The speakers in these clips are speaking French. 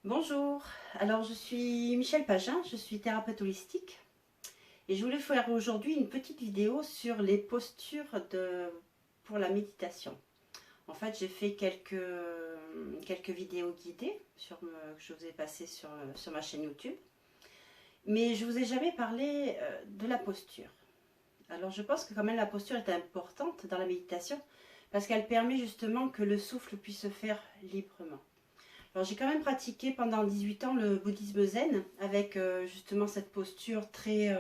Bonjour, alors je suis Michèle Pagin, je suis thérapeute holistique et je voulais faire aujourd'hui une petite vidéo sur les postures pour la méditation. En fait, j'ai fait quelques vidéos guidées que je vous ai passées sur ma chaîne YouTube, mais je ne vous ai jamais parlé de la posture. Alors je pense que quand même la posture est importante dans la méditation parce qu'elle permet justement que le souffle puisse se faire librement. Alors j'ai quand même pratiqué pendant 18 ans le bouddhisme zen avec justement cette posture très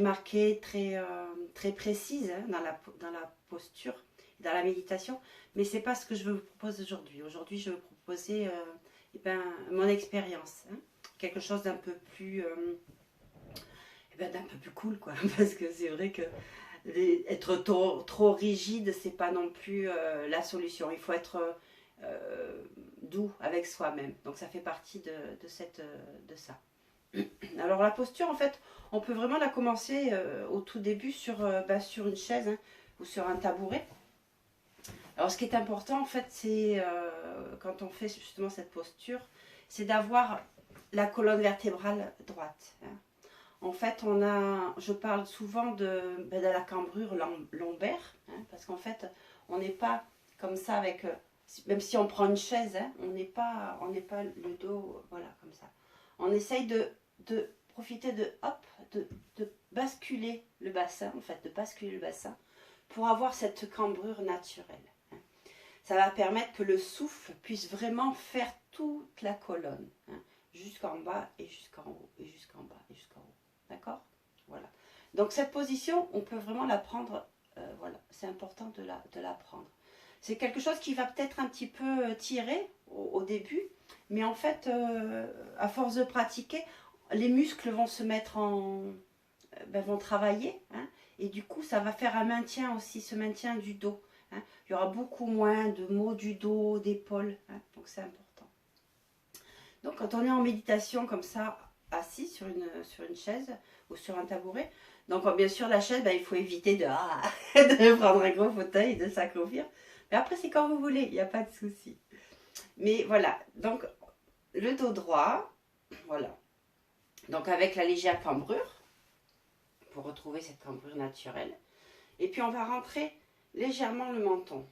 marquée, très précise hein, dans la posture, dans la méditation. Mais c'est pas ce que je veux vous proposer aujourd'hui. Aujourd'hui je veux vous proposer mon expérience. Hein, quelque chose d'un peu plus... d'un peu plus cool quoi. Parce que c'est vrai que être trop rigide, c'est pas non plus la solution. Il faut être doux avec soi-même. Donc ça fait partie de ça. Alors la posture, en fait, on peut vraiment la commencer au tout début sur une chaise hein, ou sur un tabouret. Alors ce qui est important, en fait, c'est quand on fait justement cette posture, c'est d'avoir la colonne vertébrale droite. Hein. En fait, je parle souvent de la cambrure lombaire, hein, parce qu'en fait, on n'est pas comme ça avec, même si on prend une chaise, hein, on n'est pas le dos, voilà, comme ça. On essaye de profiter de basculer le bassin, en fait, de basculer le bassin pour avoir cette cambrure naturelle. Hein. Ça va permettre que le souffle puisse vraiment faire toute la colonne, hein, jusqu'en bas et jusqu'en haut, et jusqu'en bas et jusqu'en haut. D'accord? Voilà. Donc cette position, on peut vraiment la prendre, voilà, c'est important de la prendre. C'est quelque chose qui va peut-être un petit peu tirer au début, mais en fait, à force de pratiquer, les muscles vont se mettre vont travailler, hein, et du coup, ça va faire un maintien aussi, ce maintien du dos. Hein. Il y aura beaucoup moins de maux du dos, d'épaule, hein, donc c'est important. Donc quand on est en méditation comme ça, assis sur une chaise ou sur un tabouret, donc bien sûr la chaise, il faut éviter de prendre un gros fauteuil et de s'accroupir. Mais après c'est quand vous voulez, il n'y a pas de souci. Mais voilà, donc le dos droit, voilà. Donc avec la légère cambrure, pour retrouver cette cambrure naturelle. Et puis on va rentrer légèrement le menton.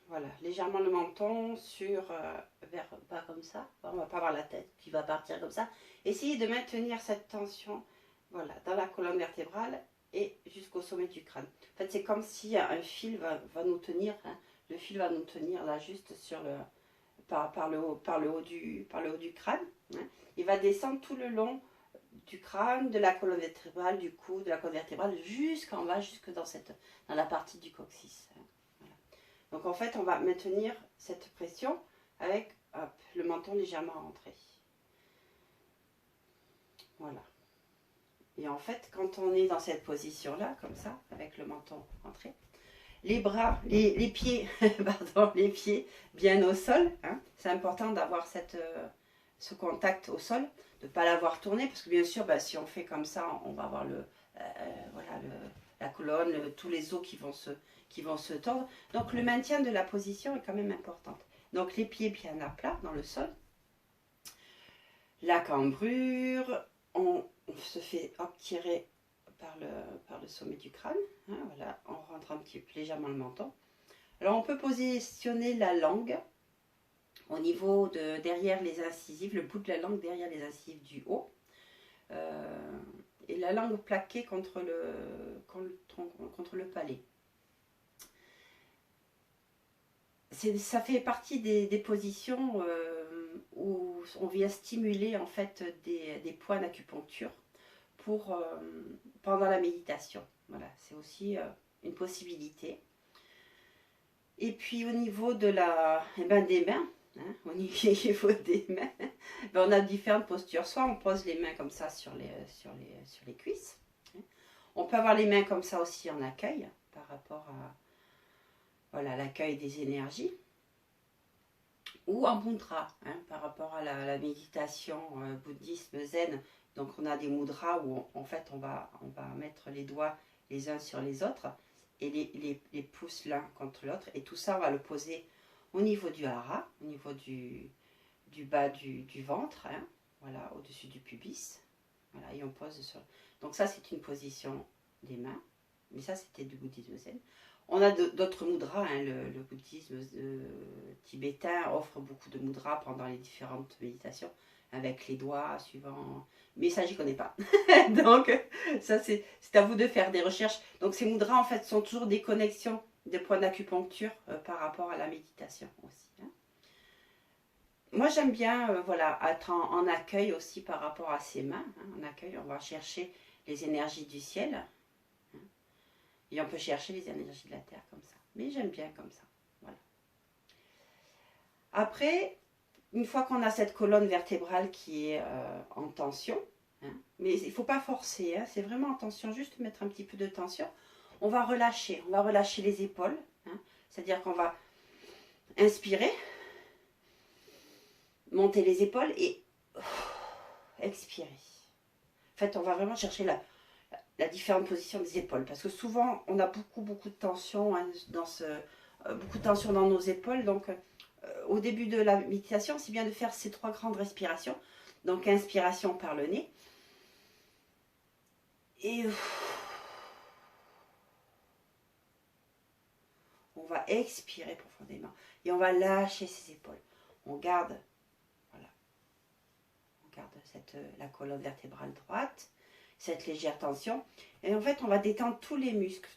Voilà, légèrement le menton vers bas comme ça. On ne va pas avoir la tête qui va partir comme ça. Essayez de maintenir cette tension, voilà, dans la colonne vertébrale et jusqu'au sommet du crâne. En fait, c'est comme si un fil va nous tenir. Hein, le fil va nous tenir là juste par le haut du crâne. Hein. Il va descendre tout le long du crâne, de la colonne vertébrale, du cou, de la colonne vertébrale jusqu'en bas, jusque dans la partie du coccyx. Hein. Donc en fait, on va maintenir cette pression avec le menton légèrement rentré. Voilà. Et en fait, quand on est dans cette position-là, comme ça, avec le menton rentré, les bras, les pieds, pardon, les pieds bien au sol. Hein, c'est important d'avoir ce contact au sol, de ne pas l'avoir tourné, parce que bien sûr, si on fait comme ça, on va avoir la colonne, tous les os qui vont se tordre. Donc le maintien de la position est quand même important. Donc les pieds bien à plat dans le sol. La cambrure, on se fait tirer par le sommet du crâne. Hein, voilà, on rentre un petit peu légèrement le menton. Alors on peut positionner la langue au niveau de derrière les incisives, le bout de la langue derrière les incisives du haut. Et la langue plaquée contre le palais. Ça fait partie des positions où on vient stimuler en fait des points d'acupuncture pendant la méditation. Voilà, c'est aussi une possibilité. Et puis au niveau des mains, hein, au niveau des mains, on a différentes postures. Soit on pose les mains comme ça sur les cuisses. Hein. On peut avoir les mains comme ça aussi en accueil par rapport à l'accueil des énergies. Ou en mudra, hein, par rapport à la méditation bouddhisme zen. Donc on a des mudras où en fait on va mettre les doigts les uns sur les autres et les pouces l'un contre l'autre. Et tout ça on va le poser au niveau du hara, au niveau du du bas du ventre, hein, voilà, au-dessus du pubis. Voilà, et on pose sur... Donc ça, c'est une position des mains. Mais ça, c'était du bouddhisme zen. On a d'autres mudras. Hein, le bouddhisme tibétain offre beaucoup de mudras pendant les différentes méditations, avec les doigts suivant... Mais ça, j'y connais pas. Donc, ça, c'est à vous de faire des recherches. Donc, ces mudras, en fait, sont toujours des connexions, des points d'acupuncture par rapport à la méditation aussi. Hein. Moi, j'aime bien voilà, être en accueil aussi par rapport à ses mains. Hein. En accueil, on va chercher les énergies du ciel. Hein. Et on peut chercher les énergies de la terre comme ça. Mais j'aime bien comme ça. Voilà. Après, une fois qu'on a cette colonne vertébrale qui est en tension, hein, mais il ne faut pas forcer, hein, c'est vraiment en tension, juste mettre un petit peu de tension. On va relâcher les épaules. Hein, c'est-à-dire qu'on va inspirer, monter les épaules et expirer. En fait, on va vraiment chercher la différente position des épaules. Parce que souvent, on a beaucoup de tension hein, beaucoup de tension dans nos épaules. Donc, au début de la méditation, c'est bien de faire ces 3 grandes respirations. Donc, inspiration par le nez. Et on va expirer profondément. Et on va lâcher ses épaules. On garde, voilà, on garde la colonne vertébrale droite, cette légère tension. Et en fait, on va détendre tous les muscles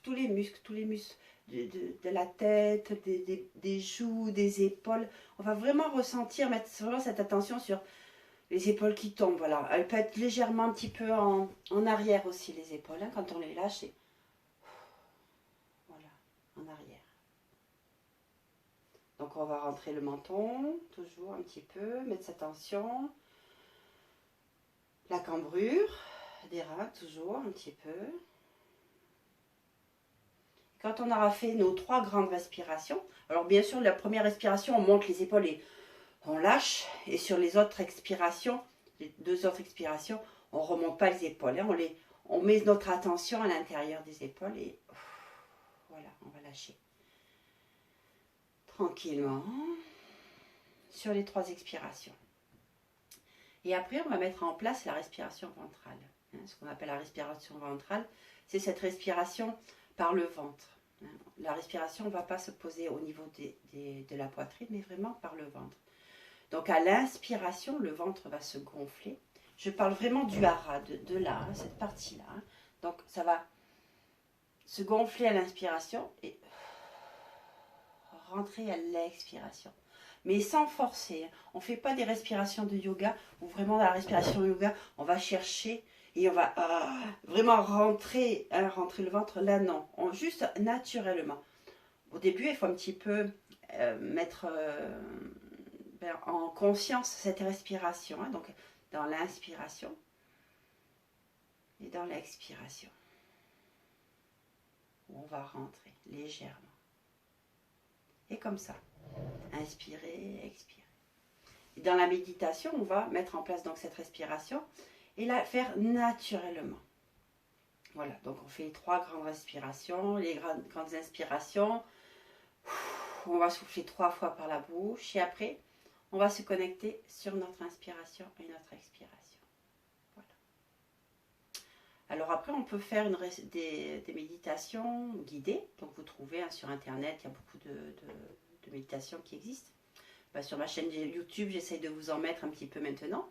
de la tête, des joues, des épaules. On va vraiment ressentir, mettre vraiment cette attention sur les épaules qui tombent. Voilà. Elles peuvent être légèrement un petit peu en arrière aussi, les épaules. Hein, quand on les lâche, c'est voilà, en arrière. Donc on va rentrer le menton, toujours un petit peu, mettre sa tension. La cambrure des reins, toujours un petit peu. Quand on aura fait nos 3 grandes respirations, alors bien sûr la première respiration on monte les épaules et on lâche, et sur les autres expirations, les 2 autres expirations, on ne remonte pas les épaules, hein, on met notre attention à l'intérieur des épaules et voilà, on va lâcher. Tranquillement, sur les 3 expirations. Et après on va mettre en place la respiration ventrale. Hein, ce qu'on appelle la respiration ventrale, c'est cette respiration par le ventre. La respiration ne va pas se poser au niveau de la poitrine, mais vraiment par le ventre. Donc à l'inspiration, le ventre va se gonfler. Je parle vraiment du hara, de là, hein, cette partie-là. Hein. Donc ça va se gonfler à l'inspiration et rentrer à l'expiration. Mais sans forcer. Hein. On ne fait pas des respirations de yoga, où vraiment dans la respiration de yoga, on va chercher et on va vraiment rentrer le ventre. Là, non. Juste naturellement. Au début, il faut un petit peu mettre en conscience cette respiration. Hein, donc, dans l'inspiration et dans l'expiration. On va rentrer légèrement. Et comme ça. Inspirer, expirer. Et dans la méditation, on va mettre en place donc cette respiration et la faire naturellement. Voilà, donc on fait les 3 grandes respirations, les grandes inspirations. On va souffler 3 fois par la bouche et après, on va se connecter sur notre inspiration et notre expiration. Voilà. Alors après, on peut faire des méditations guidées. Donc vous trouvez hein, sur Internet, il y a beaucoup de méditations qui existent. Bah, sur ma chaîne YouTube, j'essaie de vous en mettre un petit peu maintenant.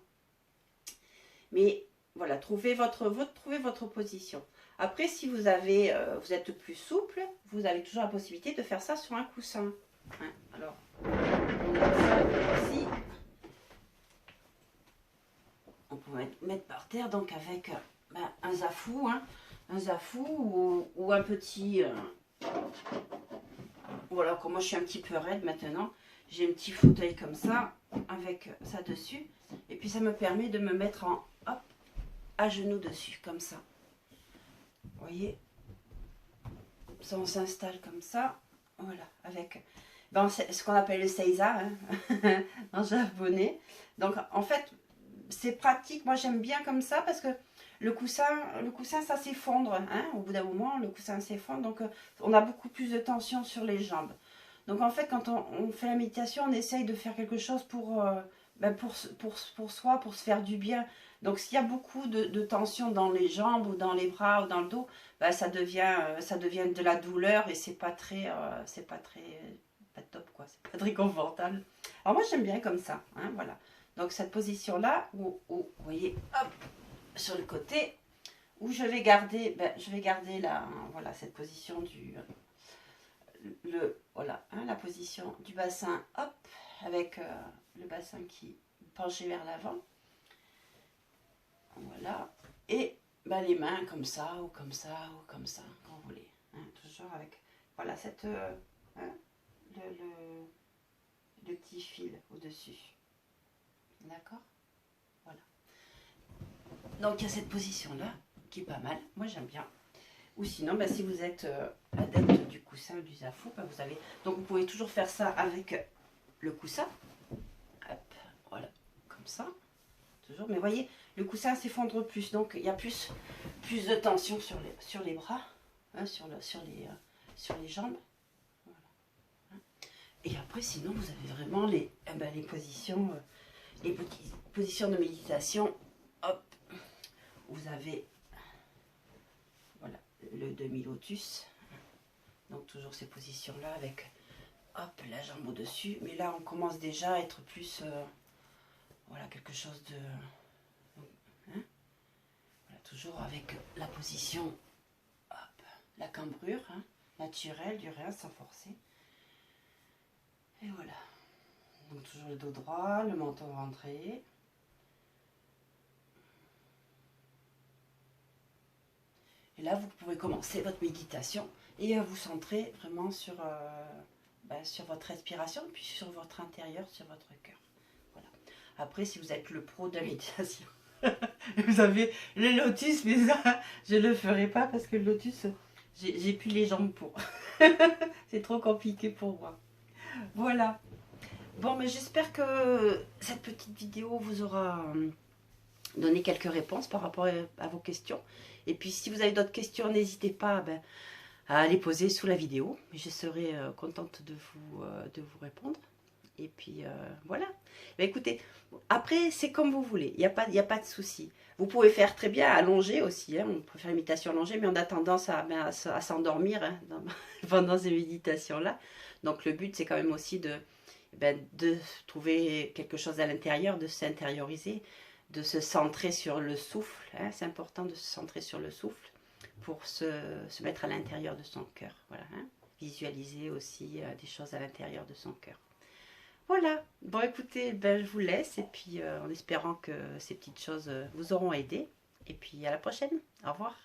Mais voilà, trouvez votre position. Après, si vous êtes plus souple, vous avez toujours la possibilité de faire ça sur un coussin. Hein, alors, on a ça ici. On peut mettre par terre donc avec un zafou, hein, ou un petit... voilà, comme moi je suis un petit peu raide maintenant, j'ai un petit fauteuil comme ça, avec ça dessus. Et puis ça me permet de me mettre à genoux dessus, comme ça. Vous voyez, ça on s'installe comme ça, voilà, avec ce qu'on appelle le seiza hein, en japonais. Donc en fait, c'est pratique, moi j'aime bien comme ça parce que le coussin ça s'effondre, hein, au bout d'un moment le coussin s'effondre, donc on a beaucoup plus de tension sur les jambes. Donc en fait quand on fait la méditation, on essaye de faire quelque chose pour ben pour soi, pour se faire du bien. Donc s'il y a beaucoup de tension dans les jambes ou dans les bras ou dans le dos, ben, ça devient de la douleur et c'est pas top quoi, c'est pas très confortable. Alors moi j'aime bien comme ça, hein, voilà. Donc cette position là, où vous voyez, hop, sur le côté, où je vais garder voilà, cette position voilà, hein, la position du bassin, hop, avec le bassin qui penché vers l'avant. Voilà. Et ben, les mains comme ça, ou comme ça, ou comme ça, quand vous voulez. Hein, toujours avec, voilà, hein, le petit fil au-dessus. D'accord. Voilà. Donc, il y a cette position-là, qui est pas mal. Moi, j'aime bien. Ou sinon, ben, si vous êtes adepte du coussin du Zafou, ben, vous avez... Donc, vous pouvez toujours faire ça avec le coussin. Hop, voilà, comme ça. Toujours, mais voyez, le coussin s'effondre plus, donc il y a plus de tension sur les bras, hein, sur les jambes. Voilà. Et après, sinon, vous avez vraiment les positions, les petites positions de méditation. Hop, vous avez voilà, le demi-lotus. Donc toujours ces positions-là avec hop, la jambe au-dessus. Mais là, on commence déjà à être plus, voilà, quelque chose de... Hein, voilà, toujours avec la position, hop, la cambrure, hein, naturelle du rein sans forcer. Et voilà. Donc toujours le dos droit, le menton rentré. Et là, vous pouvez commencer votre méditation et vous centrer vraiment sur votre respiration, puis sur votre intérieur, sur votre cœur. Voilà. Après, si vous êtes le pro de la méditation, vous avez le lotus, mais ça, je ne le ferai pas parce que le lotus, j'ai plus les jambes pour. C'est trop compliqué pour moi. Voilà. Bon, mais j'espère que cette petite vidéo vous aura donné quelques réponses par rapport à vos questions. Et puis, si vous avez d'autres questions, n'hésitez pas à les poser sous la vidéo. Je serai contente de vous répondre. Et puis, voilà. Mais écoutez, après, c'est comme vous voulez. Il n'y a pas de souci. Vous pouvez faire très bien allongé aussi. Hein. On peut faire l'imitation allongée, mais on a tendance à s'endormir hein, pendant ces méditations-là. Donc, le but, c'est quand même aussi de trouver quelque chose à l'intérieur, de s'intérioriser, de se centrer sur le souffle. Hein. C'est important de se centrer sur le souffle pour se mettre à l'intérieur de son cœur. Voilà, hein. Visualiser aussi des choses à l'intérieur de son cœur. Voilà, bon écoutez, je vous laisse et puis en espérant que ces petites choses vous auront aidé. Et puis à la prochaine, au revoir.